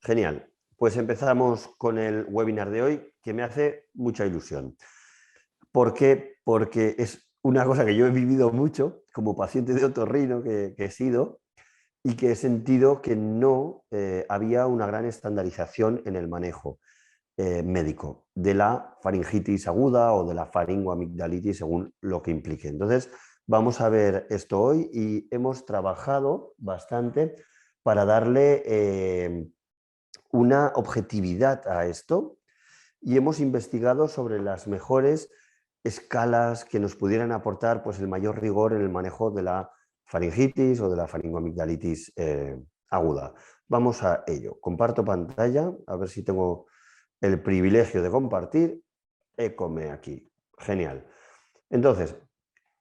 Genial. Pues empezamos con el webinar de hoy, que me hace mucha ilusión. ¿Por qué? Porque es una cosa que yo he vivido mucho como paciente de otorrino que he sido y que he sentido que no había una gran estandarización en el manejo médico de la faringitis aguda o de la faringoamigdalitis, según lo que implique. Entonces, vamos a ver esto hoy y hemos trabajado bastante para darle una objetividad a esto y hemos investigado sobre las mejores escalas que nos pudieran aportar pues, el mayor rigor en el manejo de la faringitis o de la faringoamigdalitis aguda. Vamos a ello. Comparto pantalla, a ver si tengo el privilegio de compartir. Écome aquí. Genial. Entonces,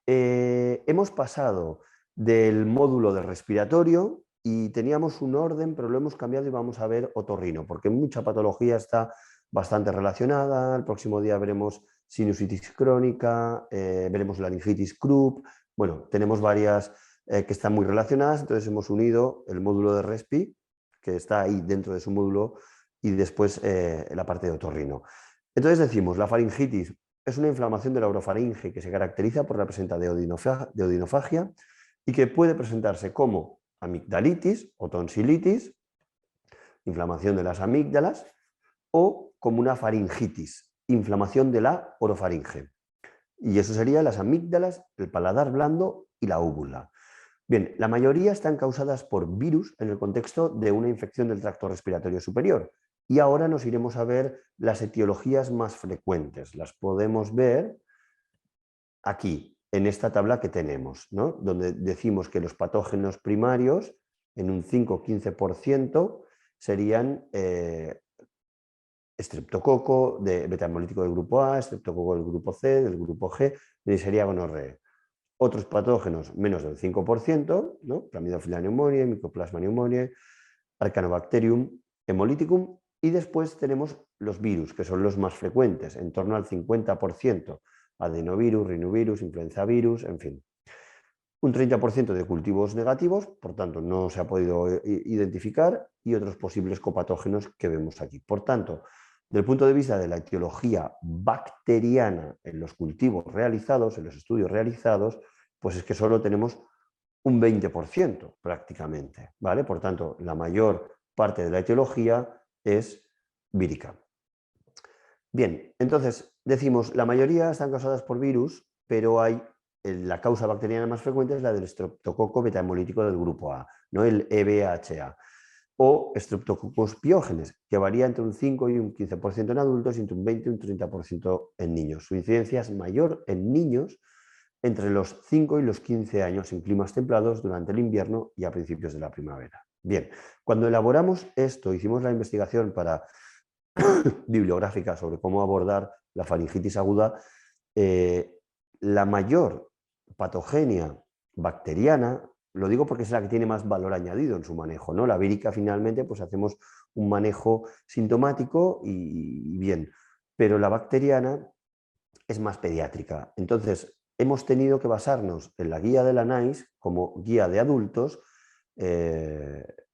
hemos pasado del módulo de respiratorio y teníamos un orden, pero lo hemos cambiado y vamos a ver otorrino, porque mucha patología está bastante relacionada. El próximo día veremos sinusitis crónica, veremos laringitis Krupp. Bueno, tenemos varias que están muy relacionadas, entonces hemos unido el módulo de respi, que está ahí dentro de su módulo, y después la parte de otorrino. Entonces decimos, la faringitis es una inflamación de la orofaringe que se caracteriza por la presencia de odinofagia y que puede presentarse como amigdalitis o tonsilitis, inflamación de las amígdalas, o como una faringitis, inflamación de la orofaringe. Y eso sería las amígdalas, el paladar blando y la úvula. Bien, la mayoría están causadas por virus en el contexto de una infección del tracto respiratorio superior. Y ahora nos iremos a ver las etiologías más frecuentes. Las podemos ver aquí, en esta tabla que tenemos, ¿no? Donde decimos que los patógenos primarios, en un 5-15%, serían estreptococo de beta-hemolítico del grupo A, estreptococo del grupo C, del grupo G, y sería gonorrea. Otros patógenos, menos del 5%, ¿no? Plamidophila pneumoniae, Mycoplasma pneumoniae, Arcanobacterium hemolyticum, y después tenemos los virus, que son los más frecuentes, en torno al 50%, adenovirus, rinovirus, influenzavirus, en fin. Un 30% de cultivos negativos, por tanto no se ha podido identificar, y otros posibles copatógenos que vemos aquí. Por tanto, desde el punto de vista de la etiología bacteriana en los cultivos realizados, en los estudios realizados, pues es que solo tenemos un 20% prácticamente, ¿vale? Por tanto, la mayor parte de la etiología es vírica. Bien, entonces decimos, la mayoría están causadas por virus, pero hay la causa bacteriana más frecuente es la del estreptococo beta-hemolítico del grupo A, ¿no? El EBHA, o estreptococos piógenes, que varía entre un 5 y un 15% en adultos y entre un 20 y un 30% en niños. Su incidencia es mayor en niños entre los 5 y los 15 años en climas templados durante el invierno y a principios de la primavera. Bien, cuando elaboramos esto, hicimos la investigación bibliográfica sobre cómo abordar la faringitis aguda, la mayor patogenia bacteriana, lo digo porque es la que tiene más valor añadido en su manejo, ¿no? La vírica finalmente pues hacemos un manejo sintomático y bien, pero la bacteriana es más pediátrica. Entonces, hemos tenido que basarnos en la guía de la NICE como guía de adultos,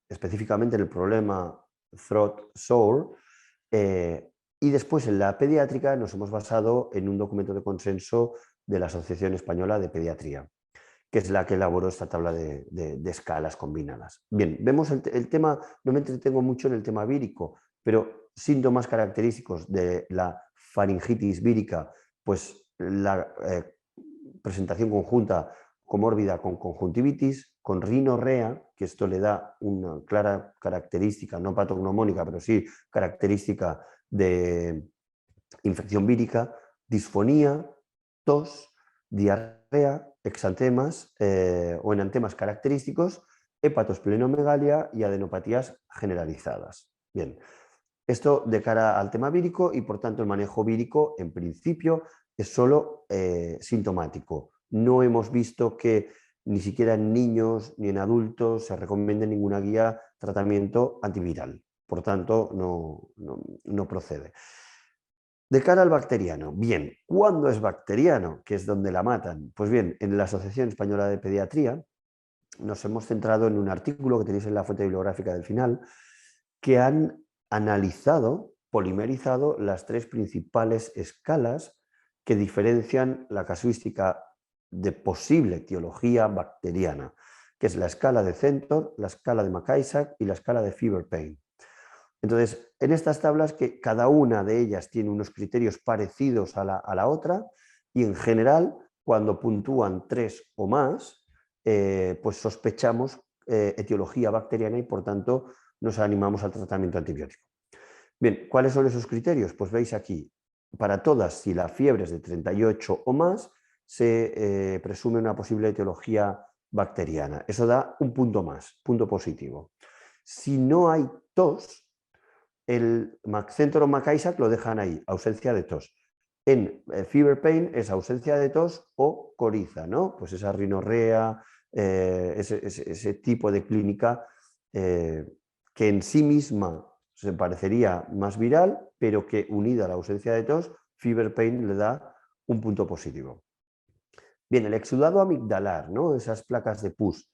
específicamente en el problema throat sore, y después en la pediátrica nos hemos basado en un documento de consenso de la Asociación Española de Pediatría, que es la que elaboró esta tabla de escalas combinadas. Bien, vemos el tema, no me entretengo mucho en el tema vírico, pero síntomas característicos de la faringitis vírica, pues la presentación conjunta comórbida con conjuntivitis, con rinorrea, que esto le da una clara característica, no patognomónica, pero sí característica de infección vírica, disfonía, tos, diarrea, exantemas o enantemas característicos, hepatosplenomegalia y adenopatías generalizadas. Bien, esto de cara al tema vírico y por tanto el manejo vírico en principio es solo sintomático. No hemos visto que ni siquiera en niños ni en adultos se recomiende ninguna guía tratamiento antiviral. Por tanto, no procede. De cara al bacteriano, bien, ¿cuándo es bacteriano? Que es donde la matan. Pues bien, en la Asociación Española de Pediatría nos hemos centrado en un artículo que tenéis en la fuente bibliográfica del final, que han analizado, polimerizado las tres principales escalas que diferencian la casuística de posible etiología bacteriana, que es la escala de Centor, la escala de McIsaac y la escala de Fieber-Pain. Entonces, en estas tablas, que cada una de ellas tiene unos criterios parecidos a la otra, y en general, cuando puntúan 3 o más, pues sospechamos etiología bacteriana y por tanto nos animamos al tratamiento antibiótico. Bien, ¿cuáles son esos criterios? Pues veis aquí, para todas, si la fiebre es de 38 o más, se presume una posible etiología bacteriana. Eso da un punto más, punto positivo. Si no hay tos, el Centor o McIsaac lo dejan ahí, ausencia de tos. En Fieber-Pain es ausencia de tos o coriza, ¿no? Pues esa rinorrea, ese tipo de clínica que en sí misma se parecería más viral, pero que unida a la ausencia de tos, Fieber-Pain le da un punto positivo. Bien, el exudado amigdalar, ¿no? Esas placas de pus,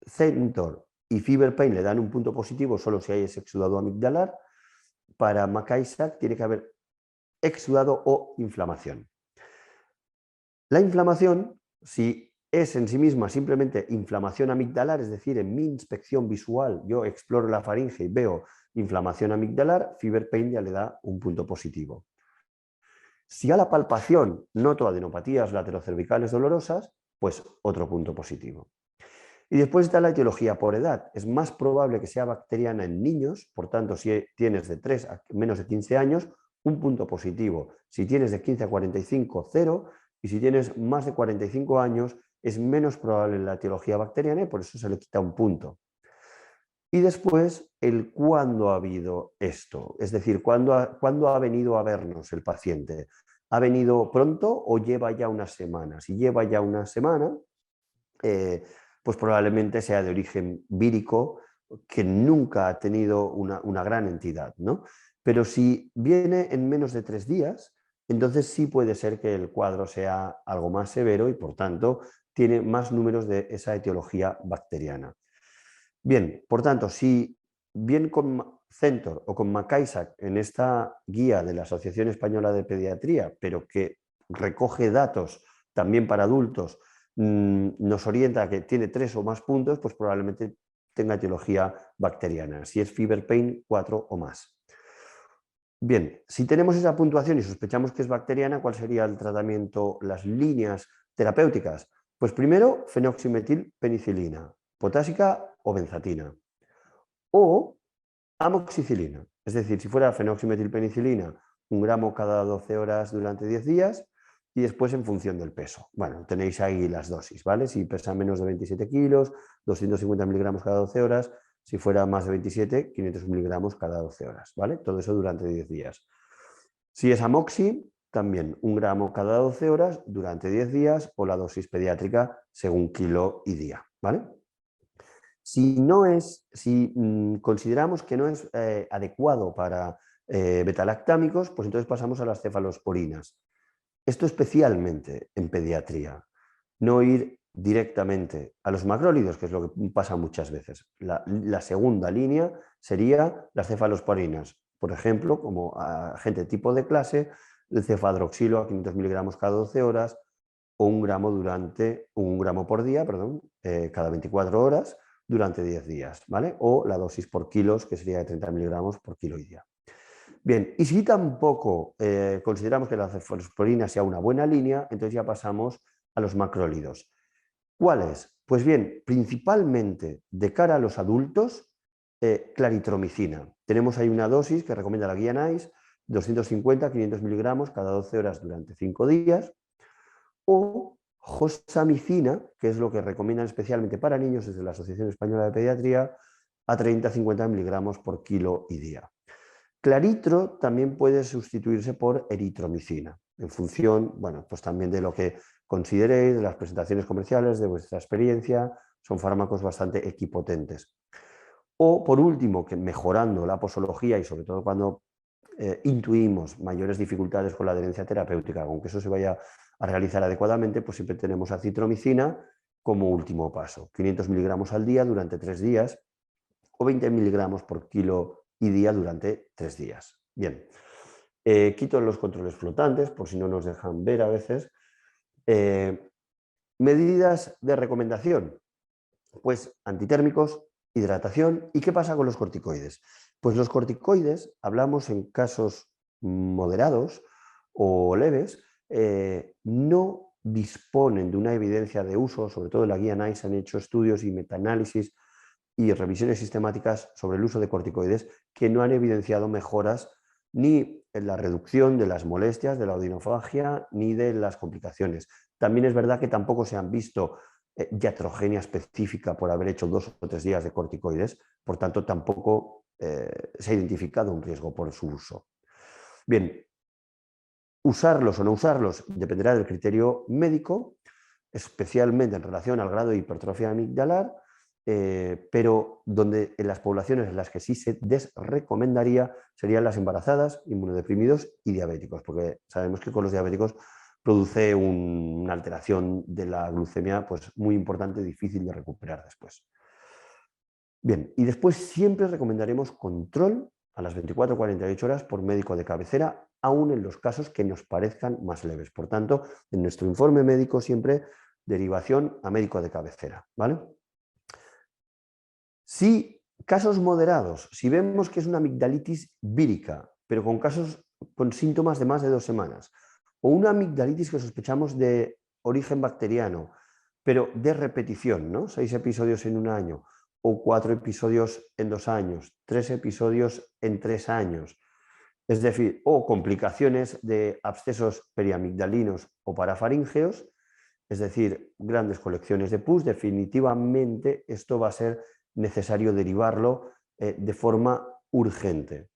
Centor y Fieber-Pain le dan un punto positivo solo si hay ese exudado amigdalar. Para McIsaac tiene que haber exudado o inflamación. La inflamación, si es en sí misma simplemente inflamación amigdalar, es decir, en mi inspección visual yo exploro la faringe y veo inflamación amigdalar, Fieber-Pain ya le da un punto positivo. Si a la palpación noto adenopatías laterocervicales dolorosas, pues otro punto positivo. Y después está la etiología por edad. Es más probable que sea bacteriana en niños, por tanto, si tienes de 3 a menos de 15 años, un punto positivo. Si tienes de 15 a 45, 0. Y si tienes más de 45 años, es menos probable la etiología bacteriana y por eso se le quita un punto. Y después, el cuándo ha habido esto. Es decir, cuándo ha venido a vernos el paciente. ¿Ha venido pronto o lleva ya una semana? Si lleva ya una semana, pues probablemente sea de origen vírico, que nunca ha tenido una gran entidad, ¿no? Pero si viene en menos de 3 días, entonces sí puede ser que el cuadro sea algo más severo y por tanto tiene más números de esa etiología bacteriana. Bien, por tanto, si bien con Centor o con McIsaac en esta guía de la Asociación Española de Pediatría, pero que recoge datos también para adultos, nos orienta a que tiene 3 o más puntos, pues probablemente tenga etiología bacteriana. Si es Fieber-Pain, 4 o más. Bien, si tenemos esa puntuación y sospechamos que es bacteriana, ¿cuál sería el tratamiento, las líneas terapéuticas? Pues primero, fenoximetilpenicilina, potásica o benzatina. O amoxicilina. Es decir, si fuera fenoximetilpenicilina, 1 gramo cada 12 horas durante 10 días y después en función del peso. Bueno, tenéis ahí las dosis, ¿vale? Si pesa menos de 27 kilos, 250 miligramos cada 12 horas. Si fuera más de 27, 500 miligramos cada 12 horas, ¿vale? Todo eso durante 10 días. Si es amoxi, también 1 gramo cada 12 horas durante 10 días o la dosis pediátrica según kilo y día, ¿vale? Si consideramos que no es adecuado para betalactámicos, pues entonces pasamos a las cefalosporinas. Esto especialmente en pediatría. No ir directamente a los macrólidos, que es lo que pasa muchas veces. La segunda línea sería las cefalosporinas. Por ejemplo, como agente tipo de clase, el cefadroxilo a 500 miligramos cada 12 horas o 1 gramo por día, cada 24 horas durante 10 días, ¿vale? O la dosis por kilos, que sería de 30 miligramos por kilo y día. Bien, y si tampoco consideramos que la cefalosporina sea una buena línea, entonces ya pasamos a los macrólidos. ¿Cuáles? Pues bien, principalmente de cara a los adultos, claritromicina. Tenemos ahí una dosis que recomienda la guía NICE, 250-500 miligramos cada 12 horas durante 5 días. O josamicina, que es lo que recomiendan especialmente para niños desde la Asociación Española de Pediatría, a 30-50 miligramos por kilo y día. Claritro también puede sustituirse por eritromicina, en función, bueno, pues también de lo que consideréis, de las presentaciones comerciales, de vuestra experiencia, son fármacos bastante equipotentes. O, por último, que mejorando la posología y sobre todo cuando intuimos mayores dificultades con la adherencia terapéutica, aunque eso se vaya a realizar adecuadamente, pues siempre tenemos acitromicina como último paso, 500 miligramos al día durante 3 días, o 20 miligramos por kilo y día durante 3 días. Bien, quito los controles flotantes por si no nos dejan ver a veces. Medidas de recomendación, pues antitérmicos, hidratación. ¿Y qué pasa con los corticoides? Pues los corticoides, hablamos en casos moderados o leves, no disponen de una evidencia de uso, sobre todo en la guía NICE han hecho estudios y metaanálisis y revisiones sistemáticas sobre el uso de corticoides que no han evidenciado mejoras ni en la reducción de las molestias, de la odinofagia, ni de las complicaciones. También es verdad que tampoco se han visto iatrogenia específica por haber hecho 2 o 3 días de corticoides, por tanto tampoco se ha identificado un riesgo por su uso. Bien, usarlos o no usarlos dependerá del criterio médico, especialmente en relación al grado de hipertrofia amigdalar, pero donde en las poblaciones en las que sí se desrecomendaría serían las embarazadas, inmunodeprimidos y diabéticos, porque sabemos que con los diabéticos produce una alteración de la glucemia pues, muy importante, difícil de recuperar después. Bien, y después siempre recomendaremos control a las 24 o 48 horas por médico de cabecera, aún en los casos que nos parezcan más leves. Por tanto, en nuestro informe médico siempre derivación a médico de cabecera, ¿vale? Si casos moderados, si vemos que es una amigdalitis vírica, pero con síntomas de más de 2 semanas, o una amigdalitis que sospechamos de origen bacteriano, pero de repetición, ¿no? 6 episodios en un año, o 4 episodios en 2 años, 3 episodios en 3 años, es decir, o complicaciones de abscesos periamigdalinos o parafaríngeos, es decir, grandes colecciones de pus, definitivamente esto va a ser necesario derivarlo de forma urgente,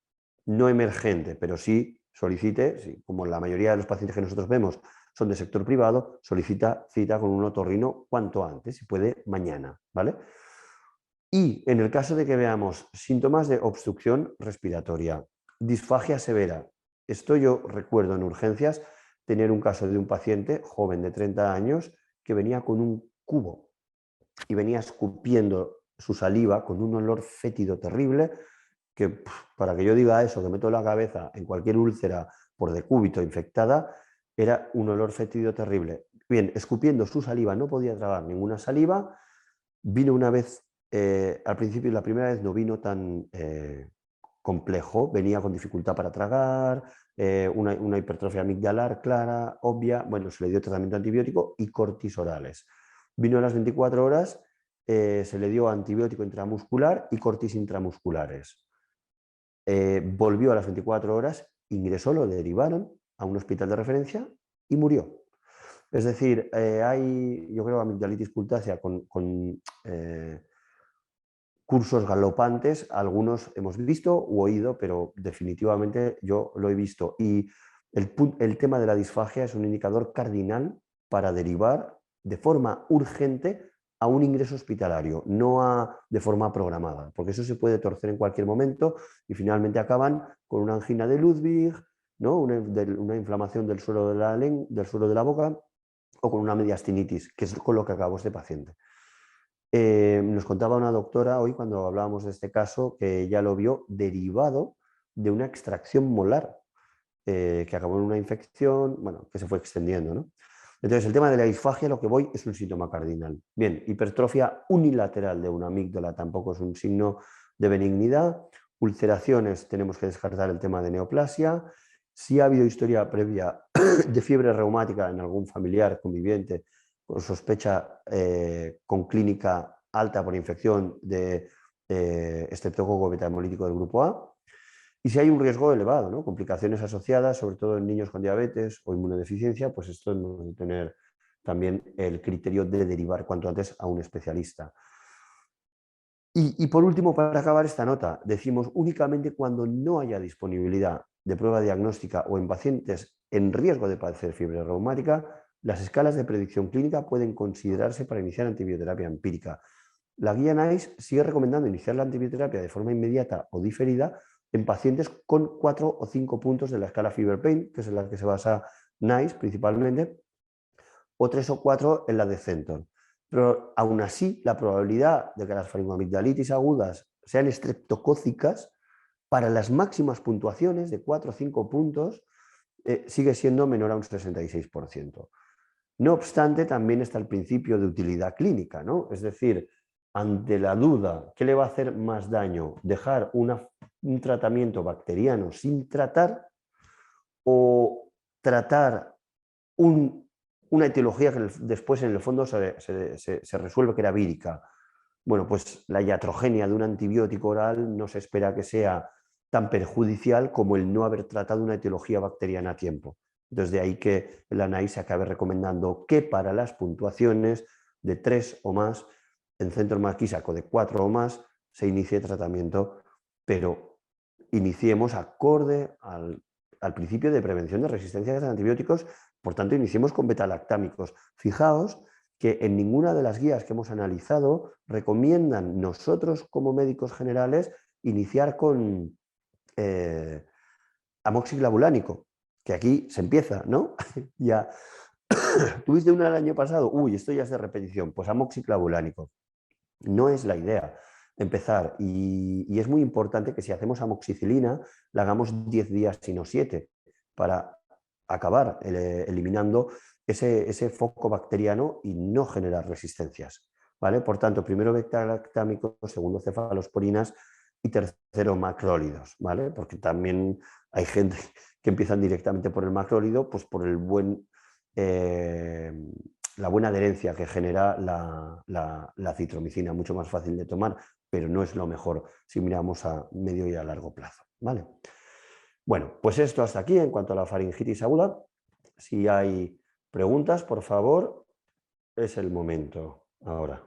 no emergente, pero sí solicite, sí, como la mayoría de los pacientes que nosotros vemos son de sector privado, solicita cita con un otorrino cuanto antes, si puede mañana, ¿vale? Y en el caso de que veamos síntomas de obstrucción respiratoria, disfagia severa, esto yo recuerdo en urgencias tener un caso de un paciente joven de 30 años que venía con un cubo y venía escupiendo su saliva con un olor fétido terrible que para que yo diga eso, que meto la cabeza en cualquier úlcera por decúbito infectada, era un olor fétido terrible. Bien, escupiendo su saliva, no podía tragar ninguna saliva, vino una vez, al principio la primera vez no vino tan complejo, venía con dificultad para tragar, una hipertrofia amigdalar clara, obvia, bueno, se le dio tratamiento antibiótico y cortisorales. Vino a las 24 horas, se le dio antibiótico intramuscular y cortis intramusculares. Volvió a las 24 horas, ingresó, lo derivaron a un hospital de referencia y murió. Es decir, hay, yo creo, amigdalitis cultácea con cursos galopantes, algunos hemos visto u oído, pero definitivamente yo lo he visto. Y el tema de la disfagia es un indicador cardinal para derivar de forma urgente a un ingreso hospitalario, no de forma programada, porque eso se puede torcer en cualquier momento y finalmente acaban con una angina de Ludwig, ¿no? una inflamación del suelo de la boca o con una mediastinitis, que es con lo que acabó este paciente. Nos contaba una doctora hoy cuando hablábamos de este caso que ella lo vio derivado de una extracción molar que acabó en una infección, bueno, que se fue extendiendo, ¿no? Entonces, el tema de la disfagia, lo que voy, es un síntoma cardinal. Bien, hipertrofia unilateral de una amígdala tampoco es un signo de benignidad. Ulceraciones, tenemos que descartar el tema de neoplasia. Si ha habido historia previa de fiebre reumática en algún familiar conviviente con sospecha con clínica alta por infección de estreptococo beta hemolítico del grupo A. Y si hay un riesgo elevado, ¿no? Complicaciones asociadas, sobre todo en niños con diabetes o inmunodeficiencia, pues esto debemos de tener también el criterio de derivar cuanto antes a un especialista. Y por último, para acabar esta nota, decimos únicamente cuando no haya disponibilidad de prueba diagnóstica o en pacientes en riesgo de padecer fiebre reumática, las escalas de predicción clínica pueden considerarse para iniciar antibioterapia empírica. La guía NICE sigue recomendando iniciar la antibioterapia de forma inmediata o diferida en pacientes con 4 o 5 puntos de la escala Fever Pain, que es en la que se basa NICE principalmente, o 3 o 4 en la de Centon. Pero aún así, la probabilidad de que las faringoamigdalitis agudas sean estreptocócicas, para las máximas puntuaciones de 4 o 5 puntos, sigue siendo menor a un 66%. No obstante, también está el principio de utilidad clínica, ¿no? Es decir, ante la duda, ¿qué le va a hacer más daño? ¿Dejar un tratamiento bacteriano sin tratar o tratar una etiología que después en el fondo se resuelve que era vírica? Bueno, pues la iatrogenia de un antibiótico oral no se espera que sea tan perjudicial como el no haber tratado una etiología bacteriana a tiempo. Entonces, de ahí que la NICE se acabe recomendando que para las puntuaciones de 3 o más, en centro marquísaco de 4 o más, se inicie tratamiento, pero iniciemos acorde al principio de prevención de resistencias a antibióticos, por tanto, iniciemos con betalactámicos. Fijaos que en ninguna de las guías que hemos analizado recomiendan nosotros como médicos generales iniciar con amoxiclavulánico, que aquí se empieza, ¿no? Ya tuviste una el año pasado, uy, esto ya es de repetición, pues amoxiclavulánico. No es la idea empezar y es muy importante que si hacemos amoxicilina la hagamos 10 días y no 7 para acabar eliminando ese foco bacteriano y no generar resistencias, ¿vale? Por tanto, primero beta-lactámico, segundo cefalosporinas y tercero macrólidos, ¿vale? Porque también hay gente que empiezan directamente por el macrólido, pues por el la buena adherencia que genera la citromicina, mucho más fácil de tomar, pero no es lo mejor si miramos a medio y a largo plazo, ¿vale? Bueno, pues esto hasta aquí en cuanto a la faringitis aguda. Si hay preguntas, por favor, es el momento ahora.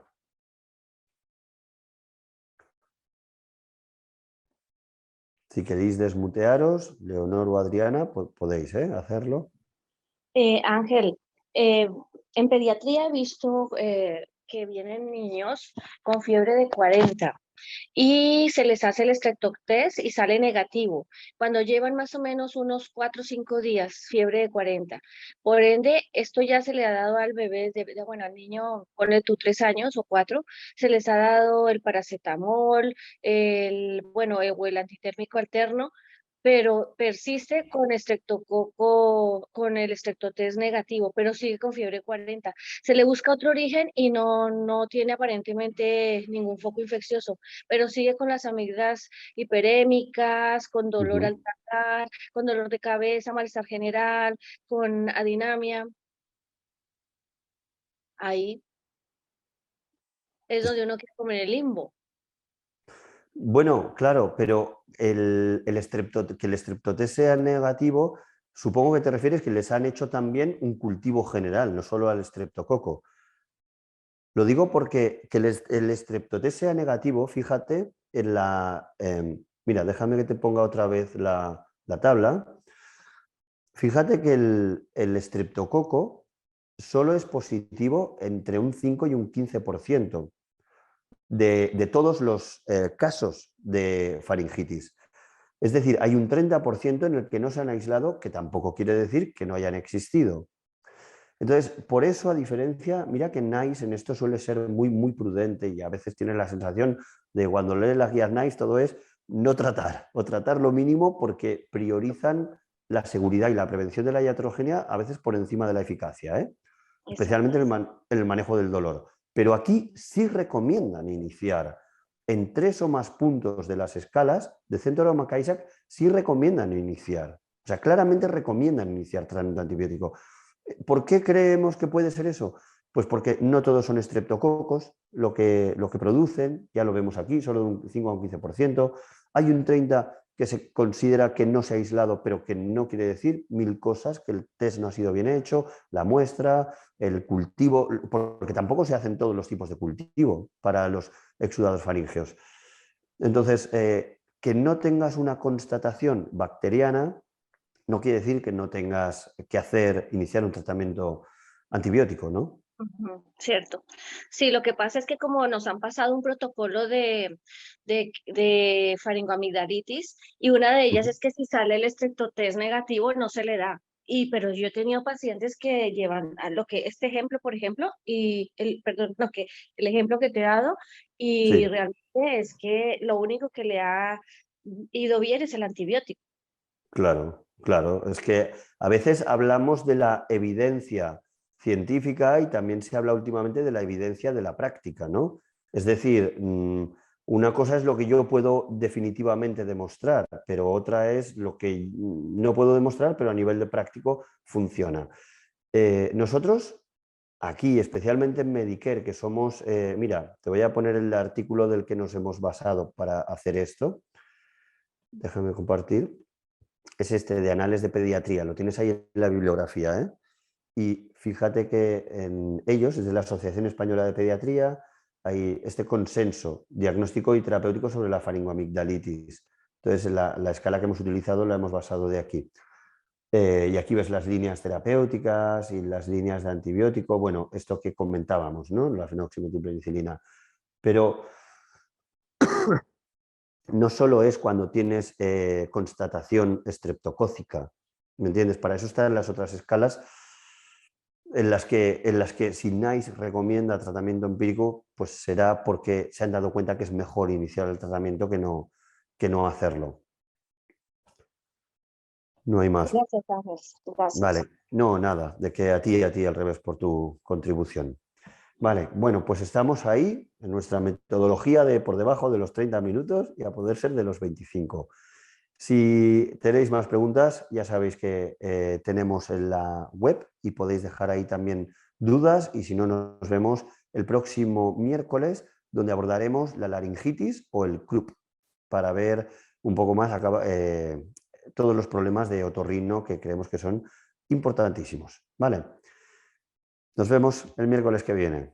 Si queréis desmutearos, Leonor o Adriana, podéis hacerlo. Ángel, en pediatría he visto que vienen niños con fiebre de 40 y se les hace el estreptoctest y sale negativo, cuando llevan más o menos unos 4 o 5 días, fiebre de 40. Por ende, esto ya se le ha dado al bebé, bueno, al niño, ponle tú 3 años o 4, se les ha dado el paracetamol, o el antitérmico alterno, pero persiste con estreptococo, con el estreptotest negativo, pero sigue con fiebre 40. Se le busca otro origen y no tiene aparentemente ningún foco infeccioso, pero sigue con las amígdalas hiperémicas, con dolor al tragar, con dolor de cabeza, malestar general, con adinamia. Ahí es donde uno quiere comer el limbo. Bueno, claro, pero que el estreptotest sea negativo, supongo que te refieres que les han hecho también un cultivo general, no solo al estreptococo. Lo digo porque que el estreptotest sea negativo, fíjate en la... mira, déjame que te ponga otra vez la tabla. Fíjate que el estreptococo solo es positivo entre un 5 y un 15% de todos los casos de faringitis. Es decir, hay un 30% en el que no se han aislado, que tampoco quiere decir que no hayan existido. Entonces, por eso, a diferencia, mira que NICE en esto suele ser muy, muy prudente y a veces tiene la sensación de cuando lees las guías NICE todo es no tratar o tratar lo mínimo porque priorizan la seguridad y la prevención de la iatrogenia a veces por encima de la eficacia, especialmente en el manejo del dolor. Pero aquí sí recomiendan iniciar en 3 o más puntos de las escalas de centro Aroma-Kaisak, sí recomiendan iniciar. O sea, claramente recomiendan iniciar tratamiento antibiótico. ¿Por qué creemos que puede ser eso? Pues porque no todos son estreptococos, lo que producen, ya lo vemos aquí, solo un 5 o un 15%. Hay un 30% que se considera que no se ha aislado, pero que no quiere decir 1000 cosas, que el test no ha sido bien hecho, la muestra, el cultivo, porque tampoco se hacen todos los tipos de cultivo para los exudados faríngeos. Entonces, que no tengas una constatación bacteriana no quiere decir que no tengas que iniciar un tratamiento antibiótico, ¿no? Cierto. Sí, lo que pasa es que como nos han pasado un protocolo de faringoamigdalitis y una de ellas es que si sale el estreptotest negativo no se le da pero yo he tenido pacientes que llevan a lo que este ejemplo, por ejemplo, perdón, no, que el ejemplo que te he dado, y Sí, realmente es que lo único que le ha ido bien es el antibiótico. claro, claro. Es que a veces hablamos de la evidencia científica y también se habla últimamente de la evidencia de la práctica, ¿no? Es decir, una cosa es lo que yo puedo definitivamente demostrar, pero otra es lo que no puedo demostrar, pero a nivel de práctico funciona. Nosotros, aquí, especialmente en Medicare, que somos, mira, te voy a poner el artículo del que nos hemos basado para hacer esto. Déjame compartir. Es este de Anales de Pediatría, lo tienes ahí en la bibliografía, ¿eh? Y fíjate que en ellos, desde la Asociación Española de Pediatría, hay este consenso diagnóstico y terapéutico sobre la faringoamigdalitis. Entonces, la escala que hemos utilizado la hemos basado de aquí. Y aquí ves las líneas terapéuticas y las líneas de antibiótico, bueno, esto que comentábamos, ¿no? La fenoximetilpenicilina. Pero no solo es cuando tienes constatación estreptocócica, ¿me entiendes? Para eso están las otras escalas en las que si NICE recomienda tratamiento empírico, pues será porque se han dado cuenta que es mejor iniciar el tratamiento que no hacerlo. No hay más. Gracias, Ángel. Vale, Gracias. no, nada, de que a ti y a ti al revés por tu contribución. Vale, bueno, pues estamos ahí en nuestra metodología de por debajo de los 30 minutos y a poder ser de los 25. Si tenéis más preguntas, ya sabéis que tenemos en la web y podéis dejar ahí también dudas y si no, nos vemos el próximo miércoles donde abordaremos la laringitis o el croup para ver un poco más todos los problemas de otorrino que creemos que son importantísimos. ¿Vale? Nos vemos el miércoles que viene.